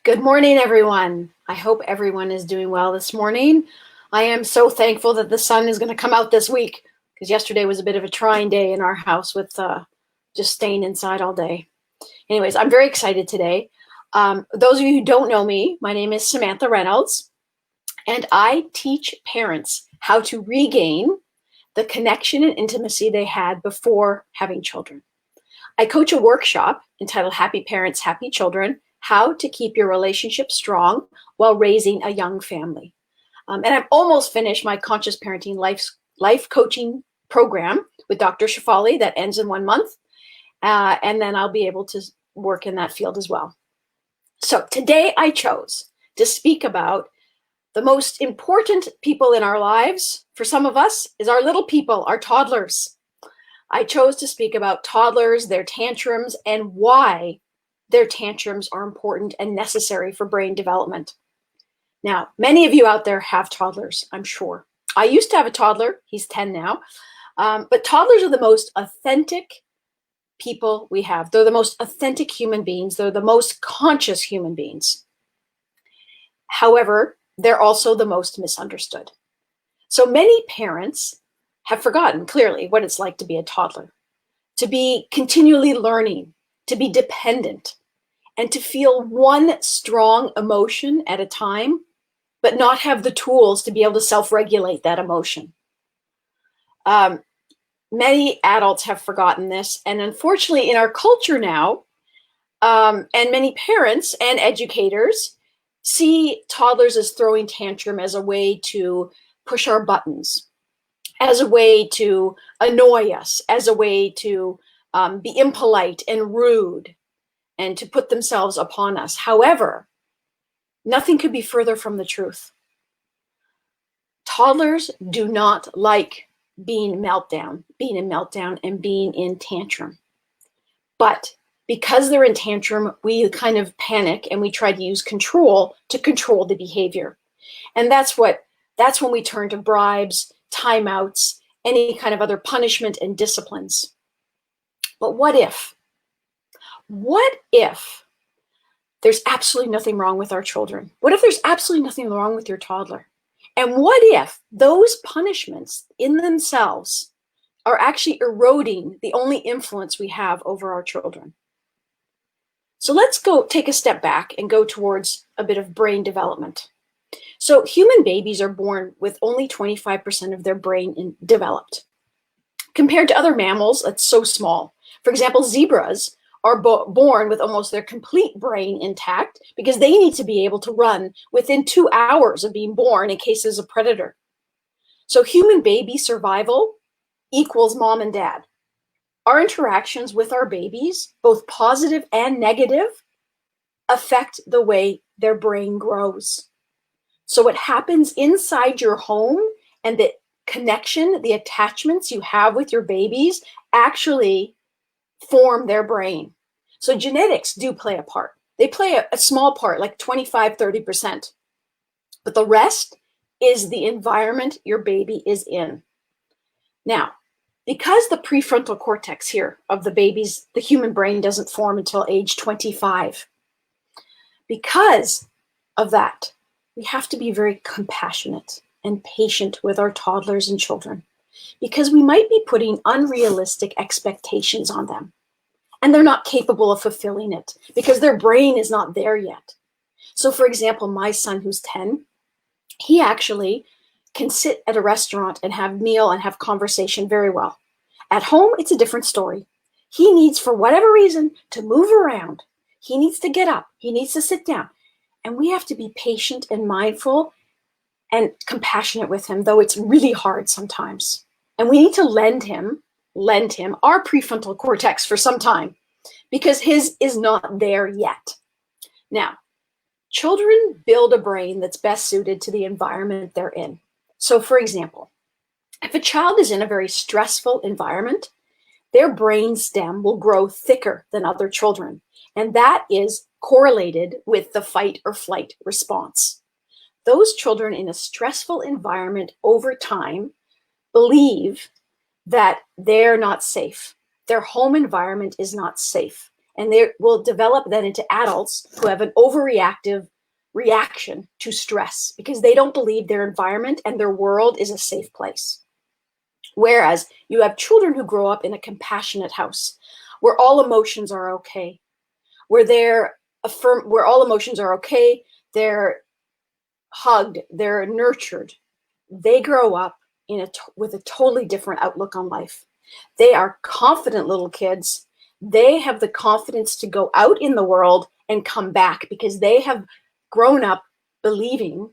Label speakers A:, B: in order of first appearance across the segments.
A: Good morning, everyone. I hope everyone is doing well this morning. I am so thankful that the sun is going to come out this week because yesterday was a bit of a trying day in our house with just staying inside all day. Anyways, I'm very excited today. Those of you who don't know me, my name is Samantha Reynolds, and I teach parents how to regain the connection and intimacy they had before having children. I coach a workshop entitled Happy Parents, Happy Children, How to Keep Your Relationship Strong While Raising a Young Family. And I've almost finished my Conscious Parenting life coaching program with Dr. Shafali that ends in 1 month. And then I'll be able to work in that field as well. So today I chose to speak about the most important people in our lives, for some of us, is our little people, our toddlers. I chose to speak about toddlers, their tantrums, and why their tantrums are important and necessary for brain development. Now, many of you out there have toddlers, I'm sure. I used to have a toddler. He's 10 now. But toddlers are the most authentic people we have. They're the most authentic human beings. They're the most conscious human beings. However, they're also the most misunderstood. So many parents have forgotten clearly what it's like to be a toddler, to be continually learning, to be dependent, and to feel one strong emotion at a time, but not have the tools to be able to self-regulate that emotion. Many adults have forgotten this, and unfortunately in our culture now, and many parents and educators see toddlers as throwing tantrum as a way to push our buttons, as a way to annoy us, as a way to be impolite and rude and to put themselves upon us. However, nothing could be further from the truth. Toddlers do not like being in meltdown and being in tantrum. But because they're in tantrum, we kind of panic and we try to use control to control the behavior. And that's when we turn to bribes, timeouts, any kind of other punishment and disciplines. But what if there's absolutely nothing wrong with our children? What if there's absolutely nothing wrong with your toddler? And what if those punishments in themselves are actually eroding the only influence we have over our children? So let's go take a step back and go towards a bit of brain development. So human babies are born with only 25% of their brain developed. Compared to other mammals, that's so small. For example, zebras are born with almost their complete brain intact because they need to be able to run within 2 hours of being born in case there's a predator. So human baby survival equals mom and dad. Our interactions with our babies, both positive and negative, affect the way their brain grows. So what happens inside your home and the connection, the attachments you have with your babies actually form their brain. So genetics do play a part. They play a small part, like 25, 30%. But the rest is the environment your baby is in. Now, because the prefrontal cortex here of the human brain doesn't form until age 25, because of that, we have to be very compassionate and patient with our toddlers and children because we might be putting unrealistic expectations on them and they're not capable of fulfilling it because their brain is not there yet. So for example, my son who's 10, he actually can sit at a restaurant and have meal and have conversation very well. At home, it's a different story. He needs, for whatever reason, to move around. He needs to get up. He needs to sit down. And we have to be patient and mindful and compassionate with him, though it's really hard sometimes. And we need to lend him our prefrontal cortex for some time because his is not there yet. Now, children build a brain that's best suited to the environment they're in. So for example, if a child is in a very stressful environment, their brain stem will grow thicker than other children. And that is correlated with the fight or flight response. Those children in a stressful environment over time believe that they're not safe. Their home environment is not safe. And they will develop then into adults who have an overreactive reaction to stress because they don't believe their environment and their world is a safe place. Whereas you have children who grow up in a compassionate house where all emotions are okay, where all emotions are okay, they're hugged, they're nurtured. They grow up with a totally different outlook on life. They are confident little kids. They have the confidence to go out in the world and come back because they have grown up believing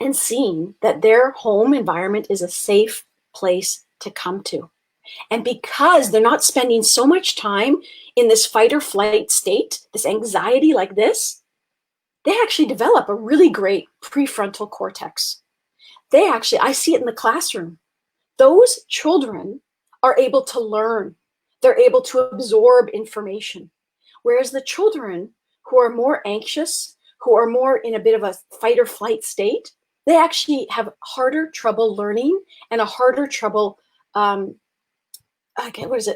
A: and seeing that their home environment is a safe place to come to. And because they're not spending so much time in this fight or flight state, this anxiety like this, they actually develop a really great prefrontal cortex. I see it in the classroom. Those children are able to learn. They're able to absorb information. Whereas the children who are more anxious, who are more in a bit of a fight or flight state, they actually have harder trouble learning and a harder trouble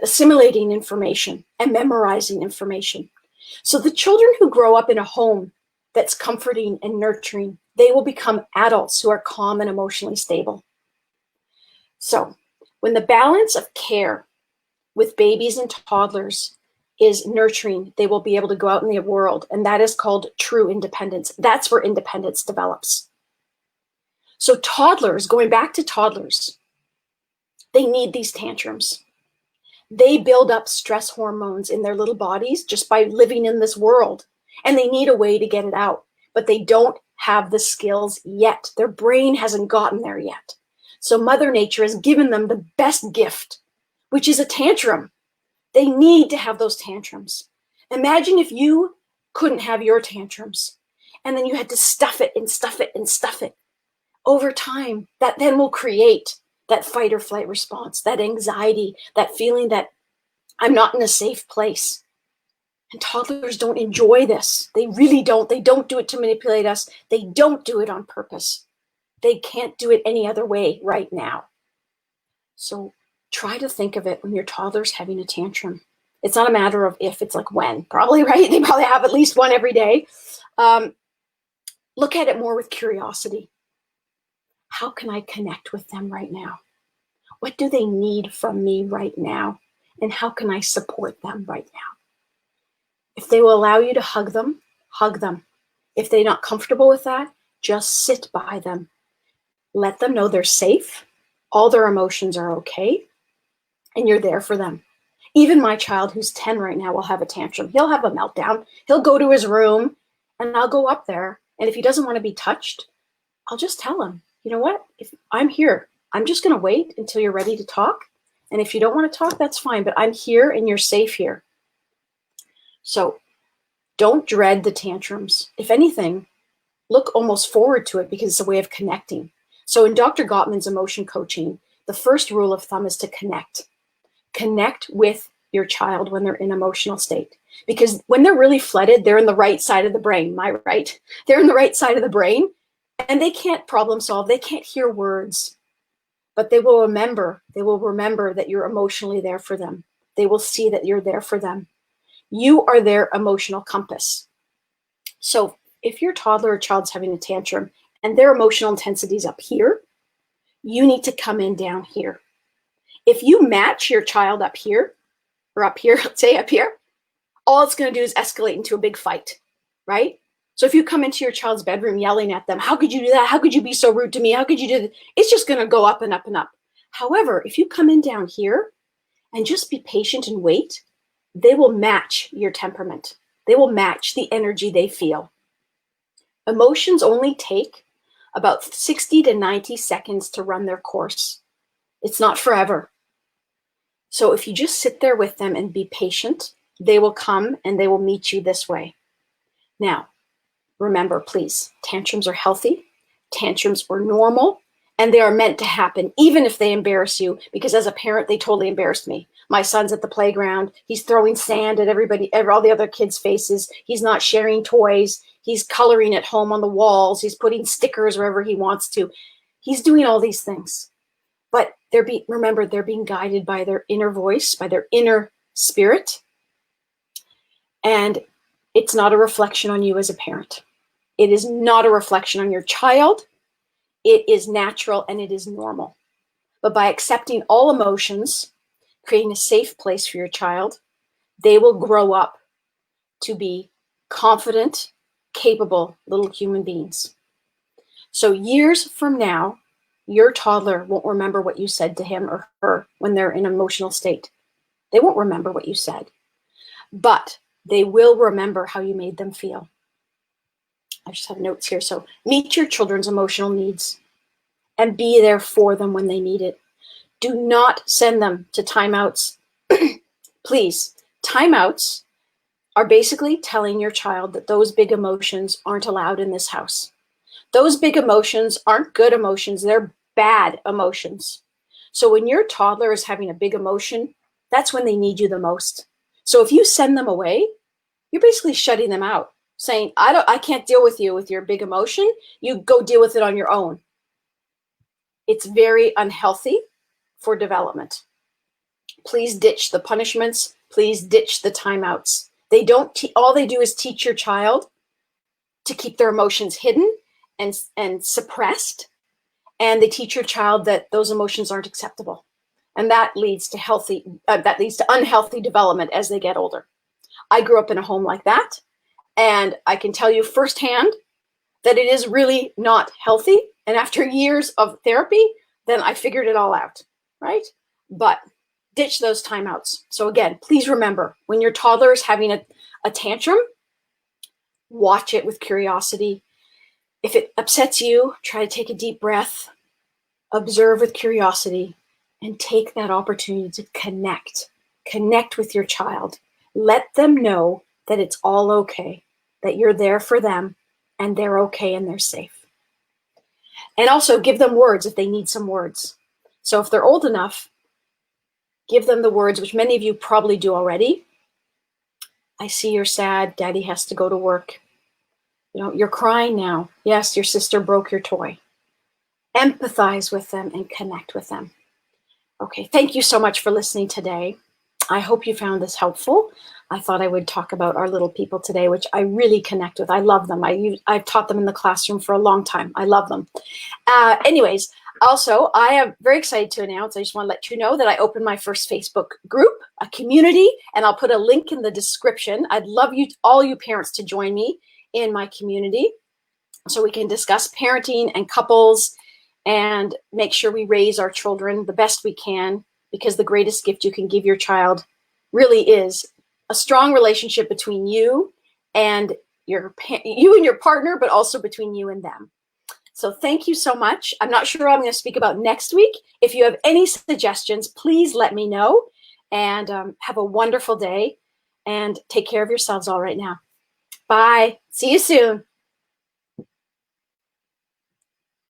A: assimilating information and memorizing information. So the children who grow up in a home that's comforting and nurturing, they will become adults who are calm and emotionally stable. So when the balance of care with babies and toddlers is nurturing, they will be able to go out in the world, and that is called true independence. That's where independence develops. So toddlers, going back to toddlers, they need these tantrums. They build up stress hormones in their little bodies just by living in this world, and they need a way to get it out, but they don't have the skills yet. Their brain hasn't gotten there yet. So Mother Nature has given them the best gift, which is a tantrum. They need to have those tantrums. Imagine if you couldn't have your tantrums, and then you had to stuff it and stuff it and stuff it. Over time, that then will create that fight or flight response, that anxiety, that feeling that I'm not in a safe place. And toddlers don't enjoy this. They really don't. They don't do it to manipulate us. They don't do it on purpose. They can't do it any other way right now. So try to think of it when your toddler's having a tantrum. It's not a matter of if, it's like when. Probably, right? They probably have at least one every day. Look at it more with curiosity. How can I connect with them right now? What do they need from me right now? And how can I support them right now? If they will allow you to hug them, hug them. If they're not comfortable with that, just sit by them. Let them know they're safe, all their emotions are okay, and you're there for them. Even my child, who's 10 right now, will have a tantrum. He'll have a meltdown. He'll go to his room, and I'll go up there. And if he doesn't want to be touched, I'll just tell him, you know what? If I'm here, I'm just going to wait until you're ready to talk. And if you don't want to talk, that's fine. But I'm here, and you're safe here. So don't dread the tantrums. If anything, look almost forward to it because it's a way of connecting. So in Dr. Gottman's emotion coaching, the first rule of thumb is to connect. Connect with your child when they're in emotional state. Because when they're really flooded, they're in the right side of the brain. Am I right? They're in the right side of the brain, and they can't problem solve. They can't hear words, but they will remember. They will remember that you're emotionally there for them. They will see that you're there for them. You are their emotional compass. So if your toddler or child's having a tantrum and their emotional intensity is up here, you need to come in down here. If you match your child up here, or up here, let's say up here, all it's going to do is escalate into a big fight, right? So if you come into your child's bedroom yelling at them, how could you do that? How could you be so rude to me? How could you do that? It's just going to go up and up and up. However, if you come in down here and just be patient and wait, they will match your temperament. They will match the energy they feel. Emotions only take about 60 to 90 seconds to run their course. It's not forever. So if you just sit there with them and be patient, they will come and they will meet you this way. Now, remember, please, tantrums are healthy, tantrums are normal, and they are meant to happen, even if they embarrass you, because as a parent, they totally embarrassed me. My son's at the playground. He's throwing sand at all the other kids' faces. He's not sharing toys. He's coloring at home on the walls. He's putting stickers wherever he wants to. He's doing all these things. But remember, they're being guided by their inner voice, by their inner spirit. And it's not a reflection on you as a parent. It is not a reflection on your child. It is natural and it is normal. But by accepting all emotions, creating a safe place for your child, they will grow up to be confident, capable little human beings. So years from now, your toddler won't remember what you said to him or her when they're in an emotional state. They won't remember what you said, but they will remember how you made them feel. I just have notes here. So meet your children's emotional needs and be there for them when they need it. Do not send them to timeouts. Please, timeouts are basically telling your child that those big emotions aren't allowed in this house. Those big emotions aren't good emotions, they're bad emotions. So when your toddler is having a big emotion, that's when they need you the most. So if you send them away, you're basically shutting them out, saying, I can't deal with you with your big emotion. You go deal with it on your own. It's very unhealthy for development. Please ditch the punishments. Please ditch the timeouts. They don't. All they do is teach your child to keep their emotions hidden and suppressed, and they teach your child that those emotions aren't acceptable, and that leads to unhealthy development as they get older. I grew up in a home like that, and I can tell you firsthand that it is really not healthy. And after years of therapy, then I figured it all out, right? But ditch those timeouts. So again, please remember, when your toddler is having a tantrum, watch it with curiosity. If it upsets you, try to take a deep breath, observe with curiosity, and take that opportunity to connect with your child. Let them know that it's all okay, that you're there for them, and they're okay and they're safe. And also give them words if they need some words. So if they're old enough, give them the words, which many of you probably do already. I see you're sad. Daddy has to go to work. You're crying now. Yes, your sister broke your toy. Empathize with them and connect with them. Okay, thank you so much for listening today. I hope you found this helpful. I thought I would talk about our little people today, which I really connect with. I love them. I've taught them in the classroom for a long time. I love them. Anyways, also, I am very excited to announce, I just want to let you know that I opened my first Facebook group, a community, and I'll put a link in the description. I'd love all you parents to join me in my community so we can discuss parenting and couples and make sure we raise our children the best we can, because the greatest gift you can give your child really is a strong relationship between you and your partner, but also between you and them. So thank you so much. I'm not sure what I'm going to speak about next week. If you have any suggestions, please let me know, and have a wonderful day, and take care of yourselves all right now. Bye. See you soon.